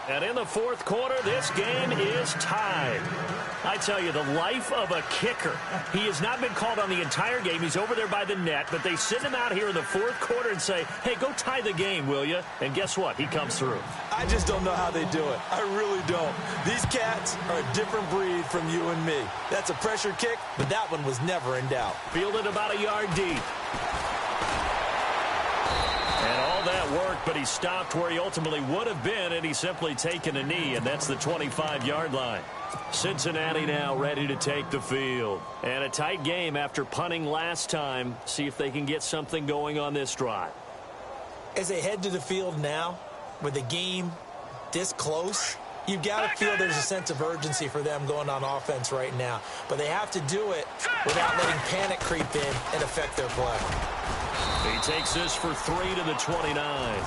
And in the fourth quarter, this game is tied. I tell you, the life of a kicker. He has not been called on the entire game. He's over there by the net, but they send him out here in the fourth quarter and say, hey, go tie the game, will you? And guess what? He comes through. I just don't know how they do it. I really don't. These cats are a different breed from you and me. That's a pressure kick, but that one was never in doubt. Fielded about a yard deep. And all that worked, but he stopped where he ultimately would have been, and he's simply taken a knee, and that's the 25-yard line. Cincinnati now ready to take the field. And a tight game after punting last time. See if they can get something going on this drive. As they head to the field now, with the game this close, you've got to feel there's a sense of urgency for them going on offense right now. But they have to do it without letting panic creep in and affect their play. He takes this for 3 to the 29.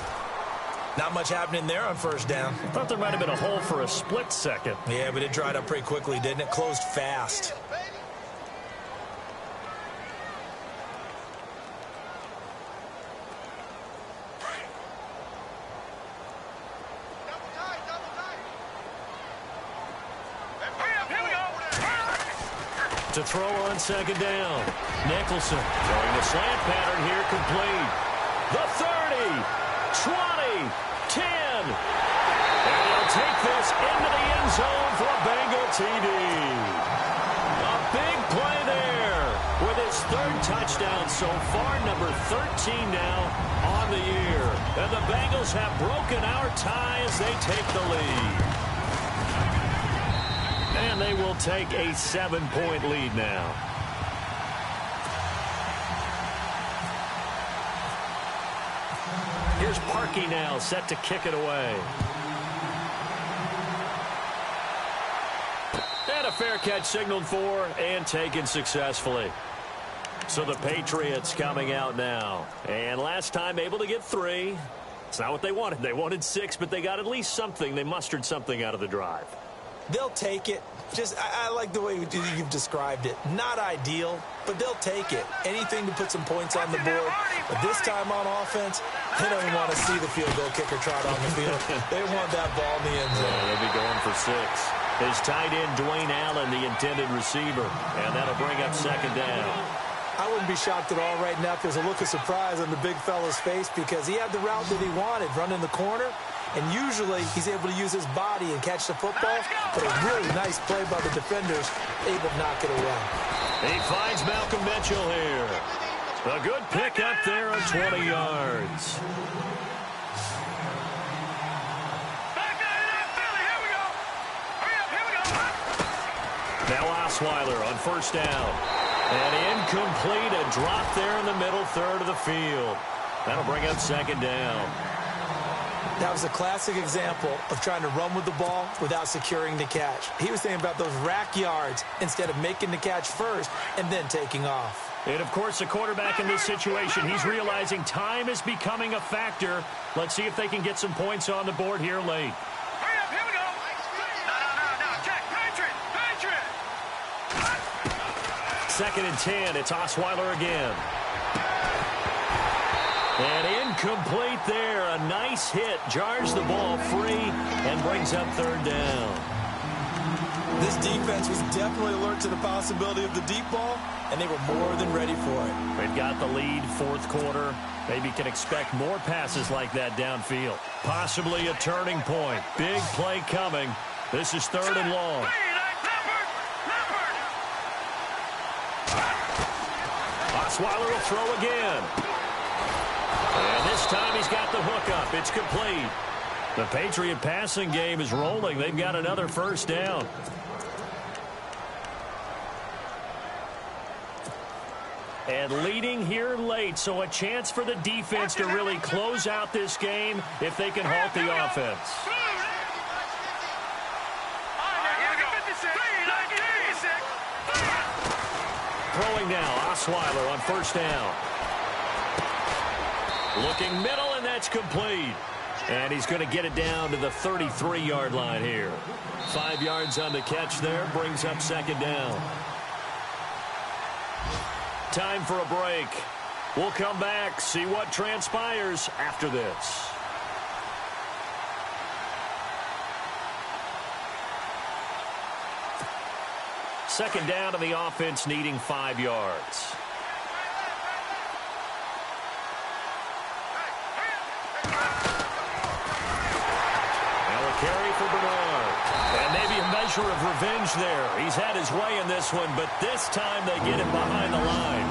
Not much happening there on first down. Thought there might have been a hole for a split second. Yeah, but it dried up pretty quickly, didn't it? Closed fast. To throw on 2nd down. Nicholson throwing the slant pattern here complete. The 30, 20, 10. And he'll take this into the end zone for a Bengal TD. A big play there with his 3rd touchdown so far, number 13 now on the year. And the Bengals have broken our tie as they take the lead. And they will take a 7-point lead now. Here's Parkey now, set to kick it away. And a fair catch signaled for and taken successfully. So the Patriots coming out now. And last time able to get 3. It's not what they wanted. They wanted 6, but they got at least something. They mustered something out of the drive. They'll take it. I like the way you've described it. Not ideal, but they'll take it. Anything to put some points on the board. But this time on offense, they don't even want to see the field goal kicker trot on the field. They want that ball in the end zone. Yeah, they'll be going for 6. His tight end, Dwayne Allen, the intended receiver. And that'll bring up 2nd down. I wouldn't be shocked at all right now if there's a look of surprise on the big fella's face because he had the route that he wanted, running the corner. And usually he's able to use his body and catch the football. But a really nice play by the defenders, able to knock it away. He finds Malcolm Mitchell here. A good pick up there on 20 yards. Now Osweiler on 1st down. And incomplete, a drop there in the middle 3rd of the field. That'll bring up 2nd down. That was a classic example of trying to run with the ball without securing the catch. He was thinking about those rack yards instead of making the catch first and then taking off. And, of course, the quarterback in this situation, he's realizing time is becoming a factor. Let's see if they can get some points on the board here late. Hurry up, here we go. No. Check, Patriot. 2nd and 10. It's Osweiler again. And incomplete there. A nice hit. Jars the ball free and brings up 3rd down. This defense was definitely alert to the possibility of the deep ball, and they were more than ready for it. They've got the lead 4th quarter. Maybe can expect more passes like that downfield. Possibly a turning point. Big play coming. This is 3rd and long. Osweiler will throw again. And this time he's got the hook up. It's complete. The Patriot passing game is rolling. They've got another 1st down. And leading here late, so a chance for the defense to really close out this game if they can halt the offense. Throwing now, Osweiler on 1st down. Looking middle, and that's complete. And he's going to get it down to the 33-yard line here. 5 yards on the catch there, brings up 2nd down. Time for a break. We'll come back, see what transpires after this. Second down to the offense, needing 5 yards. Now a carry for Bernard. And maybe a measure of revenge there. He's had his way in this one, but this time they get him behind the line.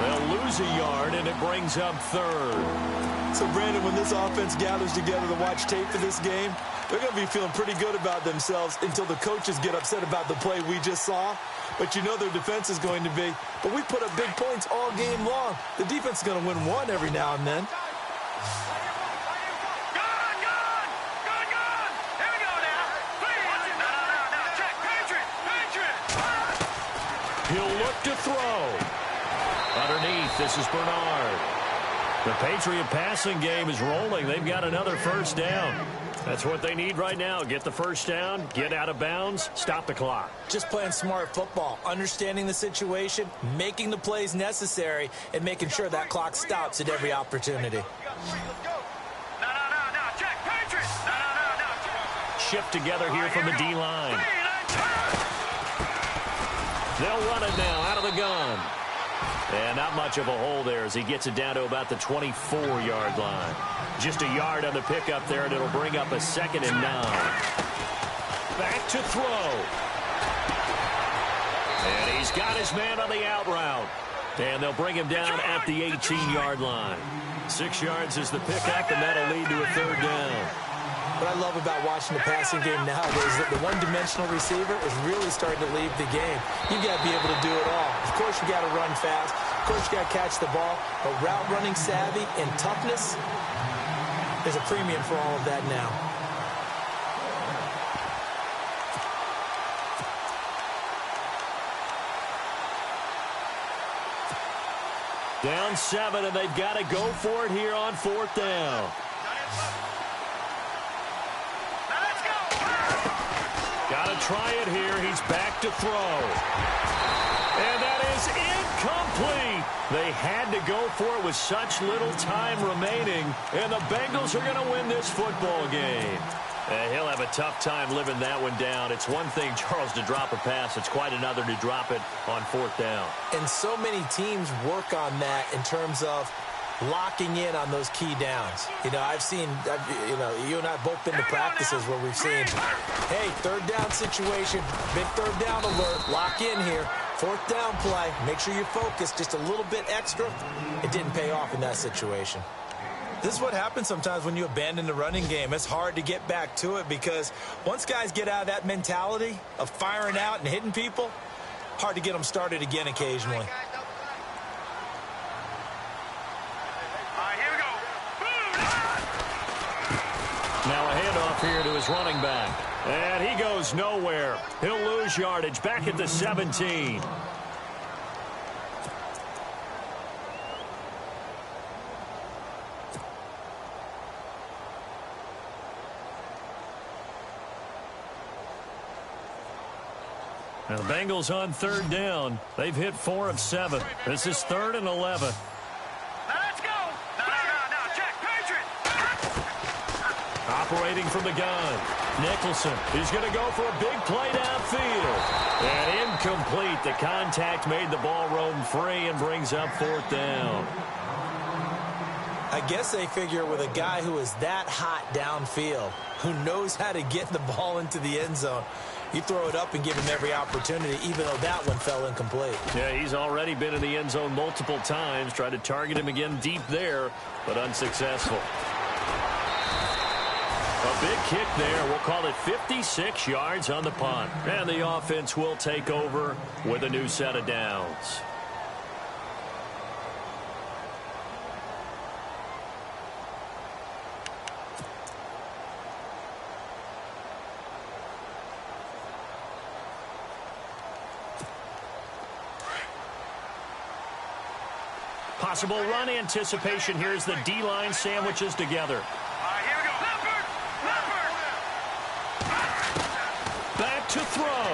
They'll lose a yard, and it brings up 3rd. So, Brandon, when this offense gathers together to watch tape for this game, they're going to be feeling pretty good about themselves until the coaches get upset about the play we just saw. But you know their defense is going to be. But we put up big points all game long. The defense is going to win one every now and then. He'll look to throw. Underneath, this is Bernard. The Patriot passing game is rolling. They've got another 1st down. That's what they need right now. Get the 1st down, get out of bounds, stop the clock. Just playing smart football, understanding the situation, making the plays necessary, and making sure that clock stops at every opportunity. Check, Patriot. Shift together here from the D-line. They'll run it now out of the gun. And not much of a hole there as he gets it down to about the 24-yard line. Just a yard on the pickup there, and it'll bring up a 2nd and 9. Back to throw. And he's got his man on the out route. And they'll bring him down at the 18-yard line. 6 yards is the pickup, and that'll lead to a 3rd down. What I love about watching the passing game nowadays is that the one-dimensional receiver is really starting to leave the game. You've got to be able to do it all. Of course, you got to run fast. Of course, you got to catch the ball. But route running savvy and toughness, there's a premium for all of that now. Down 7, and they've got to go for it here on 4th down. Got to try it here. He's back to throw. And that is incomplete. They had to go for it with such little time remaining. And the Bengals are going to win this football game. He'll have a tough time living that one down. It's one thing, Charles, to drop a pass. It's quite another to drop it on 4th down. And so many teams work on that in terms of locking in on those key downs. You know, you and I have both been to practices where we've seen, hey, 3rd down situation, big 3rd down alert, lock in here, 4th down play, make sure you're focused just a little bit extra. It didn't pay off in that situation. This is what happens sometimes when you abandon the running game. It's hard to get back to it because once guys get out of that mentality of firing out and hitting people, hard to get them started again occasionally. Now a handoff here to his running back. And he goes nowhere. He'll lose yardage back at the 17. Now the Bengals on third down. They've hit 4 of 7. This is 3rd and 11. Now let's go. No, check. Patriots. Operating from the gun. Nicholson. He's going to go for a big play downfield. And incomplete. The contact made the ball roam free and brings up 4th down. I guess they figure with a guy who is that hot downfield, who knows how to get the ball into the end zone, you throw it up and give him every opportunity, even though that one fell incomplete. Yeah, he's already been in the end zone multiple times. Tried to target him again deep there, but unsuccessful. A big kick there. We'll call it 56 yards on the punt. And the offense will take over with a new set of downs. Possible run anticipation. Here's the D-line sandwiches together. Here we go. Leopard. Back to throw.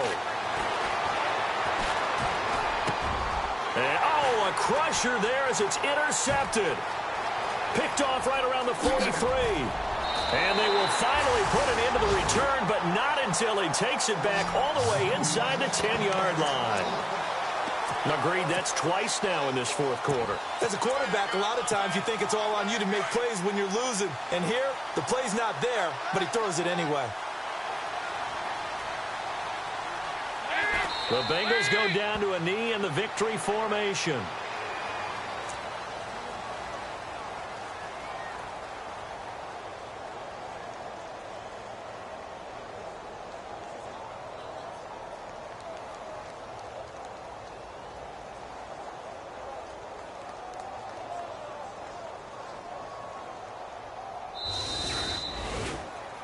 And, a crusher there as it's intercepted. Picked off right around the 43. And they will finally put it into the return, but not until he takes it back all the way inside the 10-yard line. Agreed, that's twice now in this 4th quarter. As a quarterback, a lot of times you think it's all on you to make plays when you're losing. And here, the play's not there, but he throws it anyway. The Bengals go down to a knee in the victory formation.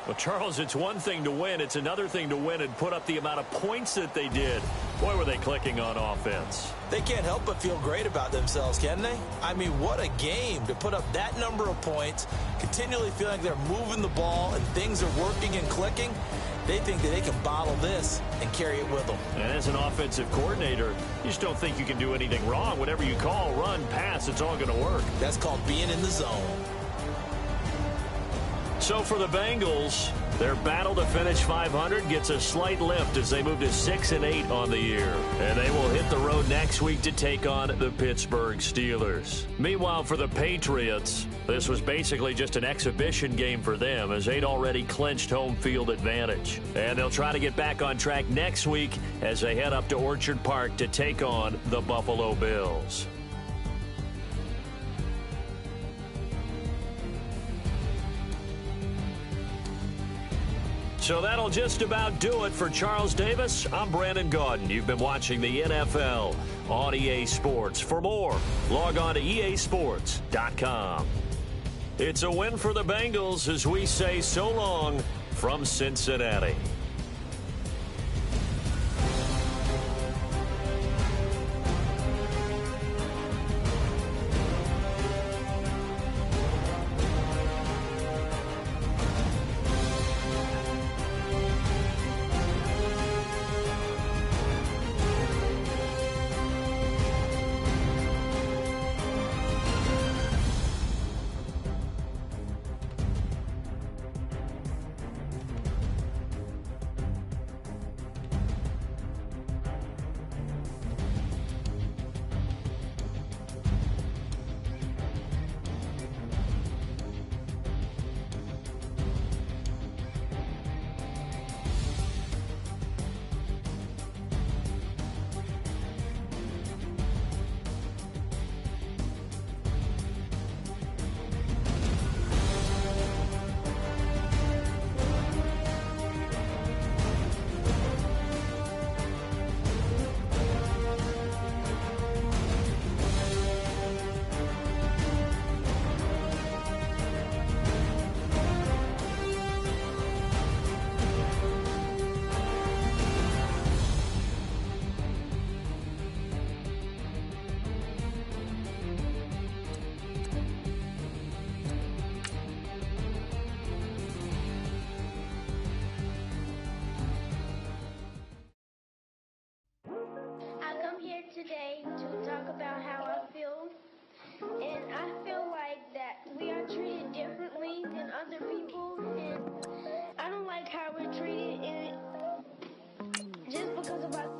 Well, Charles, it's one thing to win. It's another thing to win and put up the amount of points that they did. Boy, were they clicking on offense. They can't help but feel great about themselves, can they? I mean, what a game to put up that number of points, continually feeling like they're moving the ball and things are working and clicking. They think that they can bottle this and carry it with them. And as an offensive coordinator, you just don't think you can do anything wrong. Whatever you call, run, pass, it's all going to work. That's called being in the zone. So for the Bengals, their battle to finish 500 gets a slight lift as they move to 6-8 on the year. And they will hit the road next week to take on the Pittsburgh Steelers. Meanwhile, for the Patriots, this was basically just an exhibition game for them as they'd already clinched home field advantage. And they'll try to get back on track next week as they head up to Orchard Park to take on the Buffalo Bills. So that'll just about do it for Charles Davis. I'm Brandon Gaudin. You've been watching the NFL on EA Sports. For more, log on to easports.com. It's a win for the Bengals as we say so long from Cincinnati. today to talk about how I feel. And I feel like that we are treated differently than other people. And I don't like how we're treated, and just because of our